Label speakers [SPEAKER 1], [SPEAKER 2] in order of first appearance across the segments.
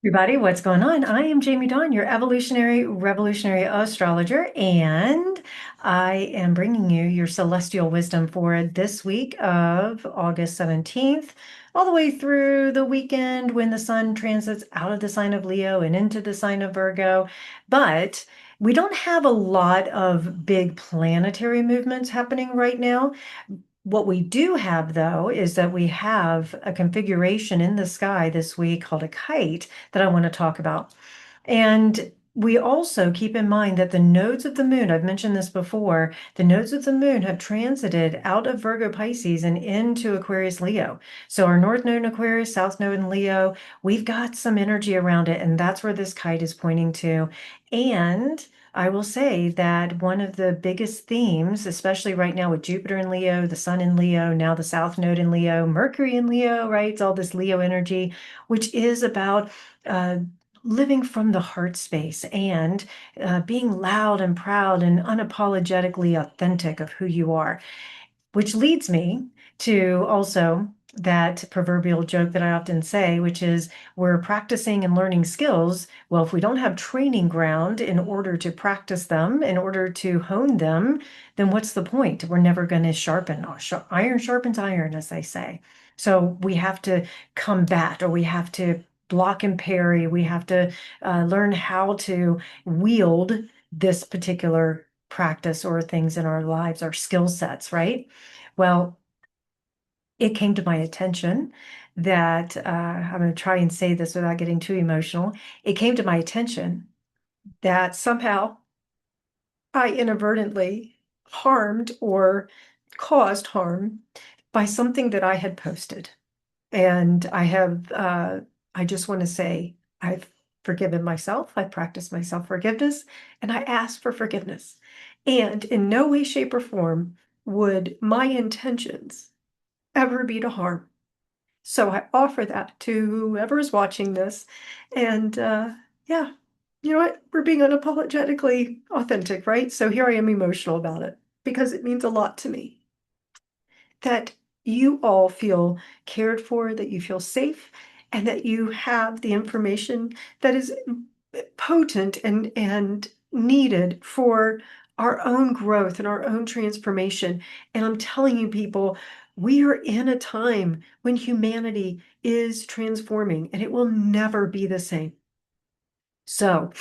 [SPEAKER 1] Everybody, what's going on? I am Jamie Dawn, your evolutionary revolutionary astrologer, and I am bringing you your celestial wisdom for this week of August 17th, all the way through the weekend when the sun transits out of the sign of Leo and into the sign of Virgo. But we don't have a lot of big planetary movements happening right now. What we do have, though, is that we have a configuration in the sky this week called a kite that I want to talk about. And we also keep in mind that the nodes of the moon, I've mentioned this before, the nodes of the moon have transited out of Virgo Pisces and into Aquarius Leo. So our North Node in Aquarius, South Node in Leo, we've got some energy around it, and that's where this kite is pointing to. And I will say that one of the biggest themes, especially right now with Jupiter in Leo, the Sun in Leo, now the South Node in Leo, Mercury in Leo, right? It's all this Leo energy, which is about uh, living from the heart space and being loud and proud and unapologetically authentic of who you are. Which leads me to also that proverbial joke that I often say, which is we're practicing and learning skills. Well, if we don't have training ground in order to practice them, in order to hone them, then what's the point? We're never going to sharpen. Iron sharpens iron, as they say. So we have to combat, or we have to block and parry. We have to learn how to wield this particular practice or things in our lives, our skill sets, right? Well, it came to my attention that I'm going to try and say this without getting too emotional. It came to my attention that somehow I inadvertently harmed or caused harm by something that I had posted. And I just want to say, I've forgiven myself. I practiced my self-forgiveness and I asked for forgiveness. And in no way, shape, or form would my intentions ever be to harm. So I offer that to whoever is watching this. And yeah, you know what? We're being unapologetically authentic, right? So here I am emotional about it because it means a lot to me that you all feel cared for, that you feel safe, and that you have the information that is potent and needed for our own growth and our own transformation. And I'm telling you, people, we are in a time when humanity is transforming and it will never be the same. So,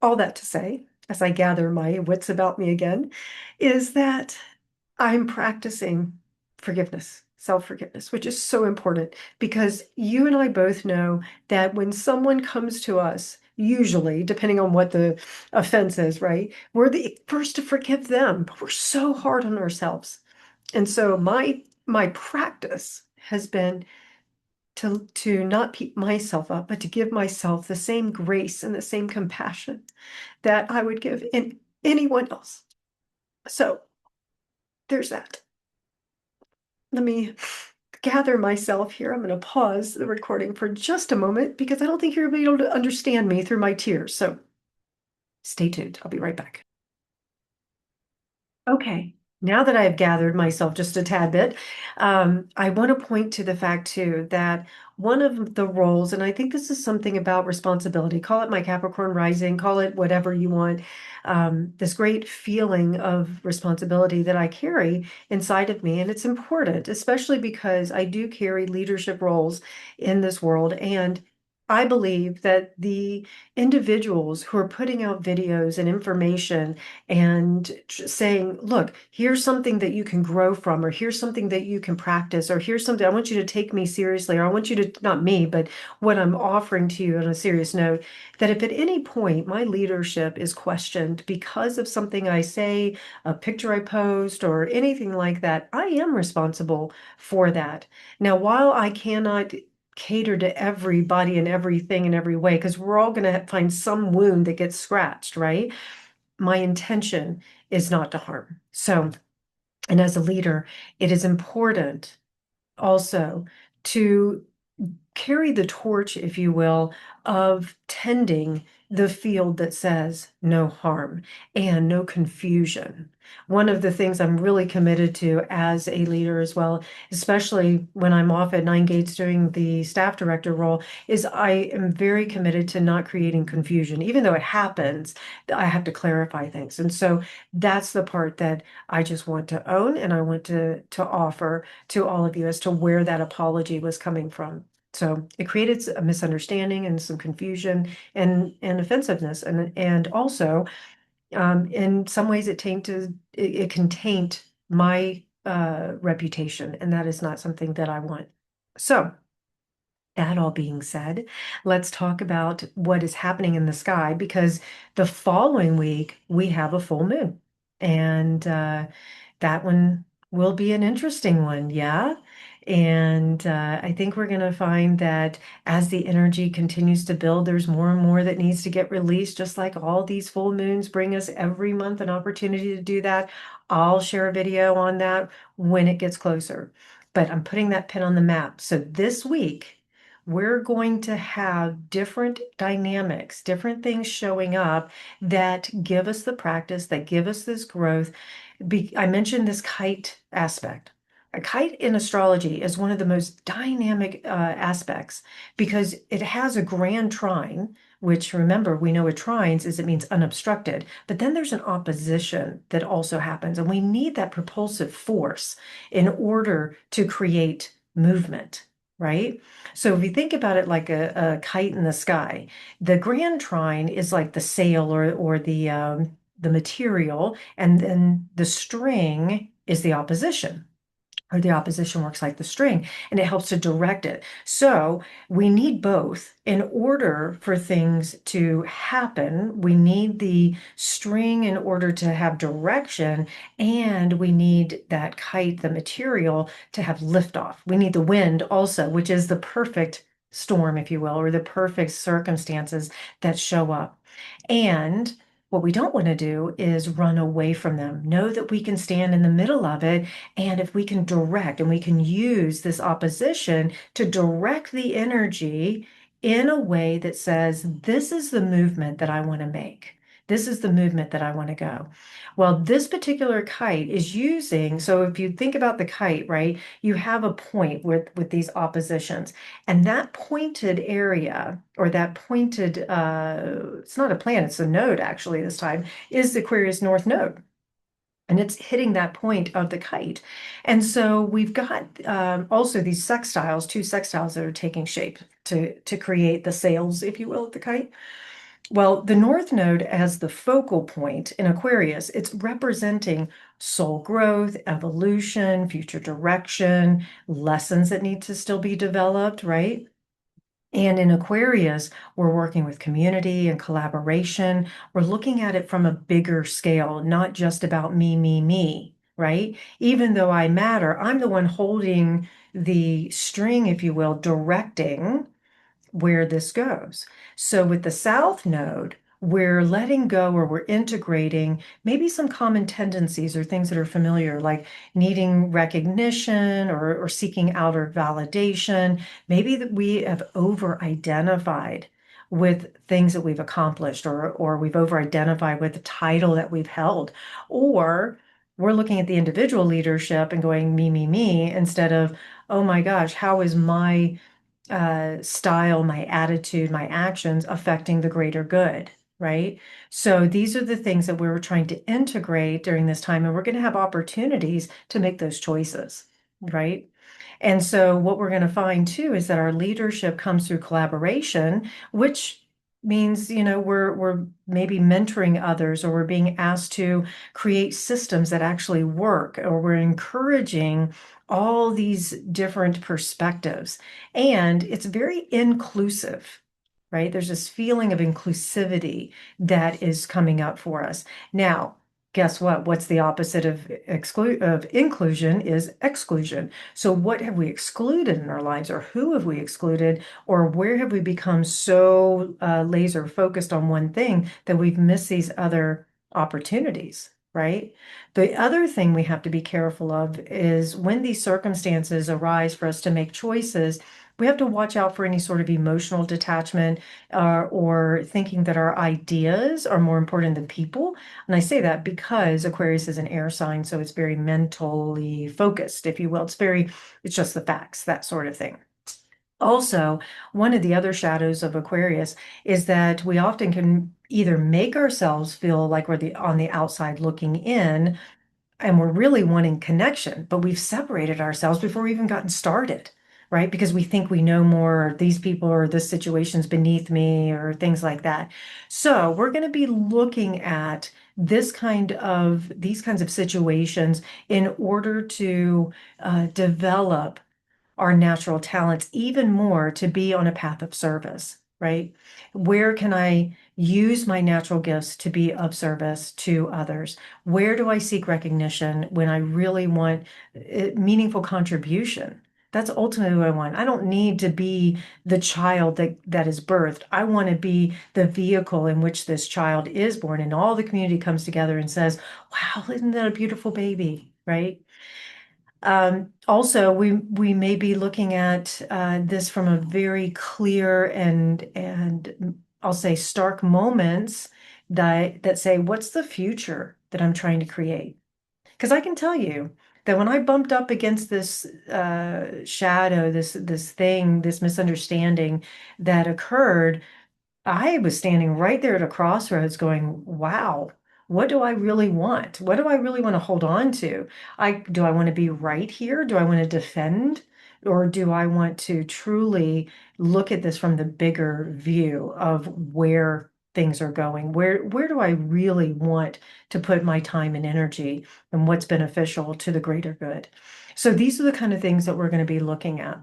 [SPEAKER 1] all that to say, as I gather my wits about me again, is that I'm practicing forgiveness, self-forgiveness, which is so important because you and I both know that when someone comes to us, usually, depending on what the offense is, right, we're the first to forgive them, but we're so hard on ourselves. And so my practice has been to not beat myself up, but to give myself the same grace and the same compassion that I would give in anyone else. So there's that. Let me gather myself here. I'm going to pause the recording for just a moment because I don't think you're going to be able to understand me through my tears. So stay tuned. I'll be right back. Okay, now that I've gathered myself just a tad bit, I want to point to the fact too that one of the roles, and I think this is something about responsibility, call it my Capricorn rising, call it whatever you want, this great feeling of responsibility that I carry inside of me. And it's important, especially because I do carry leadership roles in this world. And I believe that the individuals who are putting out videos and information and saying, look, here's something that you can grow from, or here's something that you can practice, or here's something I want you to take me seriously, or I want you to, not me, but what I'm offering to you on a serious note, that if at any point my leadership is questioned because of something I say, a picture I post, or anything like that, I am responsible for that. Now, while I cannot cater to everybody and everything in every way, because we're all going to find some wound that gets scratched, right? My intention is not to harm. So, and as a leader, it is important also to carry the torch, if you will, of tending the field that says no harm and no confusion. One of the things I'm really committed to as a leader as well, especially when I'm off at Nine Gates doing the staff director role, is I am very committed to not creating confusion. Even though it happens, I have to clarify things. And so that's the part that I just want to own and I want to offer to all of you as to where that apology was coming from. So it created a misunderstanding and some confusion and offensiveness, and also in some ways it can taint my reputation, and that is not something that I want. So that all being said, let's talk about what is happening in the sky because the following week we have a full moon, and that one will be an interesting one, yeah. And I think we're going to find that as the energy continues to build, there's more and more that needs to get released, just like all these full moons bring us every month an opportunity to do that. I'll share a video on that when it gets closer, but I'm putting that pin on the map. So this week, we're going to have different dynamics, different things showing up that give us the practice, that give us this growth. I mentioned this kite aspect. A kite in astrology is one of the most dynamic aspects because it has a grand trine, which remember, we know what trines is it means unobstructed, but then there's an opposition that also happens, and we need that propulsive force in order to create movement, right? So if you think about it like a kite in the sky, the grand trine is like the sail or the material, and then the string is the opposition, or the opposition works like the string, and it helps to direct it. So we need both in order for things to happen. We need the string in order to have direction, and we need that kite, the material, to have liftoff. We need the wind also, which is the perfect storm, if you will, or the perfect circumstances that show up. And what we don't want to do is run away from them. Know that we can stand in the middle of it, and if we can direct and we can use this opposition to direct the energy in a way that says, this is the movement that I want to make. This is the movement that I want to go. Well, this particular kite is using, so if you think about the kite, right, you have a point with these oppositions. And that pointed area, or that pointed, it's not a planet, it's a node actually this time, is the Aquarius North Node. And it's hitting that point of the kite. And so we've got also these sextiles, two sextiles that are taking shape to create the sails, if you will, of the kite. Well, the North Node as the focal point in Aquarius, it's representing soul growth, evolution, future direction, lessons that need to still be developed, right? And in Aquarius, we're working with community and collaboration. We're looking at it from a bigger scale, not just about me, right? Even though I matter, I'm the one holding the string, if you will, directing where this goes. So with the South Node, we're letting go, or we're integrating maybe some common tendencies or things that are familiar, like needing recognition or seeking outer validation. Maybe that we have over-identified with things that we've accomplished, or we've over-identified with the title that we've held, or we're looking at the individual leadership and going me, instead of, oh my gosh, how is my style, my attitude, my actions affecting the greater good, right? So these are the things that we're trying to integrate during this time, and we're going to have opportunities to make those choices, right? And so what we're going to find too is that our leadership comes through collaboration, which means, we're maybe mentoring others, or we're being asked to create systems that actually work, or we're encouraging all these different perspectives. And it's very inclusive, right? There's this feeling of inclusivity that is coming up for us. Now, guess what? What's the opposite of inclusion is exclusion. So what have we excluded in our lives, or who have we excluded, or where have we become so laser focused on one thing that we've missed these other opportunities, right? The other thing we have to be careful of is when these circumstances arise for us to make choices, we have to watch out for any sort of emotional detachment or thinking that our ideas are more important than people. And I say that because Aquarius is an air sign, so it's very mentally focused, if you will. It's just the facts, that sort of thing. Also, one of the other shadows of Aquarius is that we often can either make ourselves feel like we're on the outside looking in, and we're really wanting connection, but we've separated ourselves before we even gotten started, right? Because we think we know more, or these people or this situation's beneath me, or things like that. So we're going to be looking at these kinds of situations in order to develop our natural talents even more to be on a path of service, right? Where can I use my natural gifts to be of service to others? Where do I seek recognition when I really want meaningful contribution? That's ultimately what I want. I don't need to be the child that is birthed. I want to be the vehicle in which this child is born, and all the community comes together and says, "Wow, isn't that a beautiful baby?" Right? Also, we may be looking at this from a very clear and I'll say stark moments that say, what's the future that I'm trying to create? Because I can tell you that when I bumped up against this shadow, this thing, this misunderstanding that occurred, I was standing right there at a crossroads going, wow, what do I really want? What do I really want to hold on to? Do I want to be right here? Do I want to defend? Or do I want to truly look at this from the bigger view of where things are going? Where do I really want to put my time and energy and what's beneficial to the greater good? So these are the kind of things that we're going to be looking at.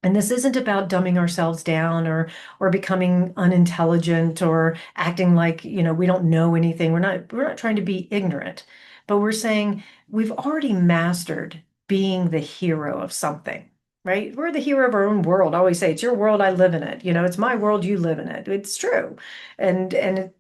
[SPEAKER 1] And this isn't about dumbing ourselves down or becoming unintelligent or acting like, we don't know anything. We're not trying to be ignorant, but we're saying we've already mastered being the hero of something, right? We're the hero of our own world. I always say it's your world, I live in it. It's my world, you live in it. It's true. And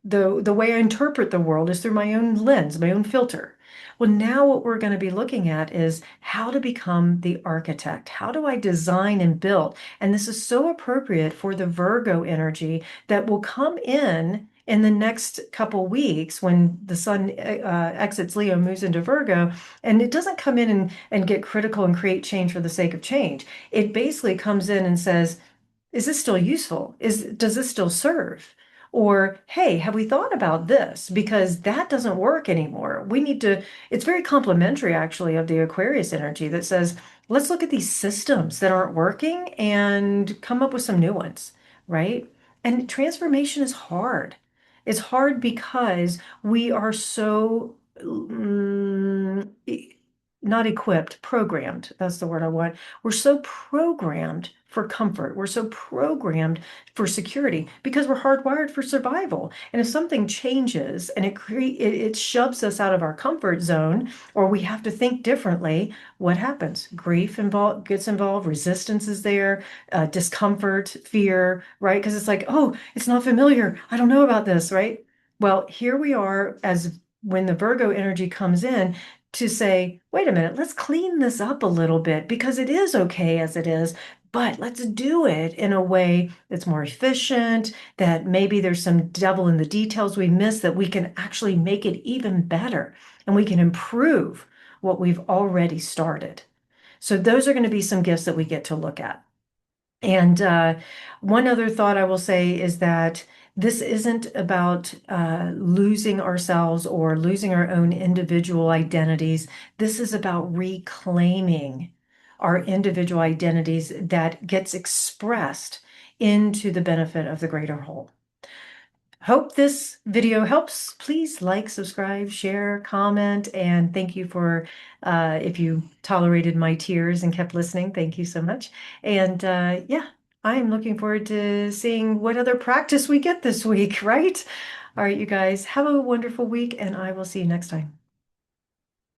[SPEAKER 1] the way I interpret the world is through my own lens, my own filter. Well, now what we're going to be looking at is how to become the architect. How do I design and build? And this is so appropriate for the Virgo energy that will come in the next couple weeks when the sun exits Leo, moves into Virgo, and it doesn't come in and get critical and create change for the sake of change. It basically comes in and says, is this still useful? Does this still serve? Or, hey, have we thought about this? Because that doesn't work anymore. It's very complementary actually of the Aquarius energy that says, let's look at these systems that aren't working and come up with some new ones, right? And transformation is hard. It's hard because we are so not equipped, programmed. That's the word I want. We're so programmed for comfort. We're so programmed for security because we're hardwired for survival. And if something changes and it shoves us out of our comfort zone, or we have to think differently, what happens? Gets involved, resistance is there, discomfort, fear, right? Because it's like, oh, it's not familiar. I don't know about this, right? Well, here we are as when the Virgo energy comes in to say, wait a minute, let's clean this up a little bit because it is okay as it is, but let's do it in a way that's more efficient, that maybe there's some devil in the details we miss, that we can actually make it even better and we can improve what we've already started. So those are going to be some gifts that we get to look at. And one other thought I will say is that this isn't about losing ourselves or losing our own individual identities. This is about reclaiming our individual identities that gets expressed into the benefit of the greater whole. Hope this video helps. Please like, subscribe, share, comment, and thank you for if you tolerated my tears and kept listening. Thank you so much. And yeah, I'm looking forward to seeing what other practice we get this week, right? All right, you guys, have a wonderful week, and I will see you next time.